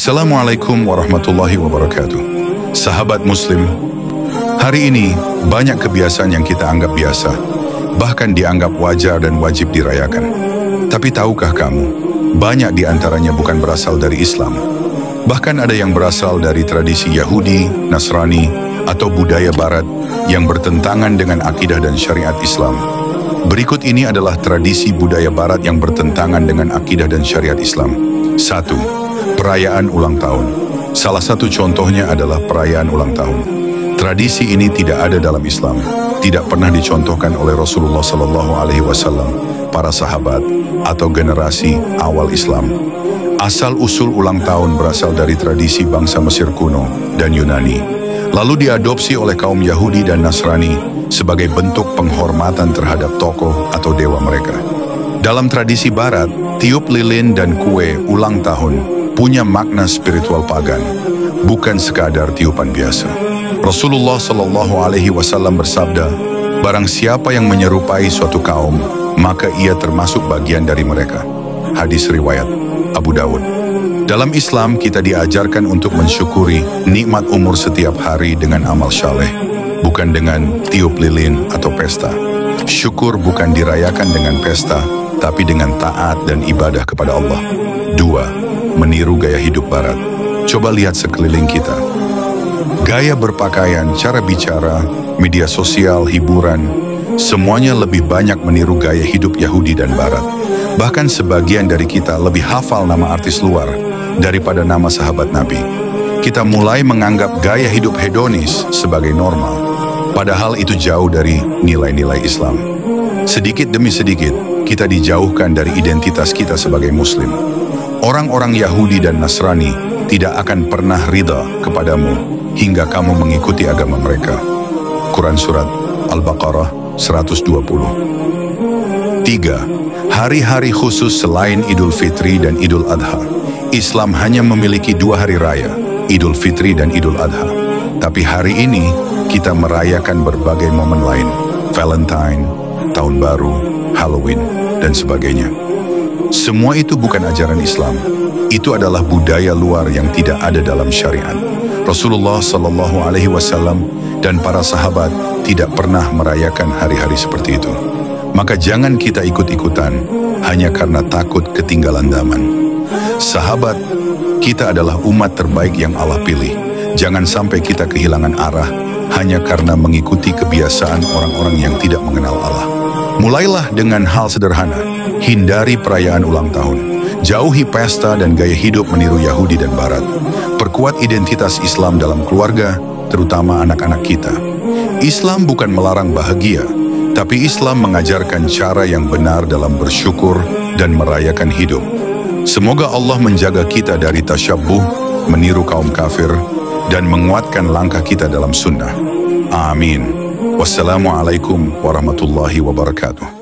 Assalamualaikum warahmatullahi wabarakatuh. Sahabat Muslim, hari ini banyak kebiasaan yang kita anggap biasa, bahkan dianggap wajar dan wajib dirayakan. Tapi tahukah kamu, banyak di antaranya bukan berasal dari Islam. Bahkan ada yang berasal dari tradisi Yahudi, Nasrani, atau budaya Barat yang bertentangan dengan akidah dan syariat Islam. Berikut ini adalah tradisi budaya Barat yang bertentangan dengan akidah dan syariat Islam. 1. Perayaan ulang tahun. Salah satu contohnya adalah perayaan ulang tahun. Tradisi ini tidak ada dalam Islam, tidak pernah dicontohkan oleh Rasulullah SAW, para sahabat, atau generasi awal Islam. Asal-usul ulang tahun berasal dari tradisi bangsa Mesir kuno dan Yunani, lalu diadopsi oleh kaum Yahudi dan Nasrani sebagai bentuk penghormatan terhadap tokoh atau dewa mereka. Dalam tradisi Barat, tiup lilin dan kue ulang tahun punya makna spiritual pagan, bukan sekadar tiupan biasa. Rasulullah SAW bersabda, barang siapa yang menyerupai suatu kaum, maka ia termasuk bagian dari mereka. Hadis riwayat Abu Dawud. Dalam Islam, kita diajarkan untuk mensyukuri nikmat umur setiap hari dengan amal syaleh, bukan dengan tiup lilin atau pesta. Syukur bukan dirayakan dengan pesta, tapi dengan taat dan ibadah kepada Allah. 2. Meniru gaya hidup Barat. Coba lihat sekeliling kita. Gaya berpakaian, cara bicara, media sosial, hiburan, semuanya lebih banyak meniru gaya hidup Yahudi dan Barat. Bahkan sebagian dari kita lebih hafal nama artis luar daripada nama sahabat Nabi. Kita mulai menganggap gaya hidup hedonis sebagai normal, padahal itu jauh dari nilai-nilai Islam. Sedikit demi sedikit, kita dijauhkan dari identitas kita sebagai Muslim. Orang-orang Yahudi dan Nasrani tidak akan pernah ridha kepadamu hingga kamu mengikuti agama mereka. Quran Surat Al-Baqarah 120. 3. Hari-hari khusus selain Idul Fitri dan Idul Adha. Islam hanya memiliki 2 hari raya, Idul Fitri dan Idul Adha. Tapi hari ini kita merayakan berbagai momen lain, Valentine, Tahun Baru, Halloween, dan sebagainya. Semua itu bukan ajaran Islam. Itu adalah budaya luar yang tidak ada dalam syariat. Rasulullah SAW dan para sahabat tidak pernah merayakan hari-hari seperti itu. Maka jangan kita ikut-ikutan hanya karena takut ketinggalan zaman. Sahabat, kita adalah umat terbaik yang Allah pilih. Jangan sampai kita kehilangan arah hanya karena mengikuti kebiasaan orang-orang yang tidak mengenal Allah. Mulailah dengan hal sederhana. Hindari perayaan ulang tahun. Jauhi pesta dan gaya hidup meniru Yahudi dan Barat. Perkuat identitas Islam dalam keluarga, terutama anak-anak kita. Islam bukan melarang bahagia, tapi Islam mengajarkan cara yang benar dalam bersyukur dan merayakan hidup. Semoga Allah menjaga kita dari tasyabbuh, meniru kaum kafir, dan menguatkan langkah kita dalam sunnah. Amin. Wassalamualaikum warahmatullahi wabarakatuh.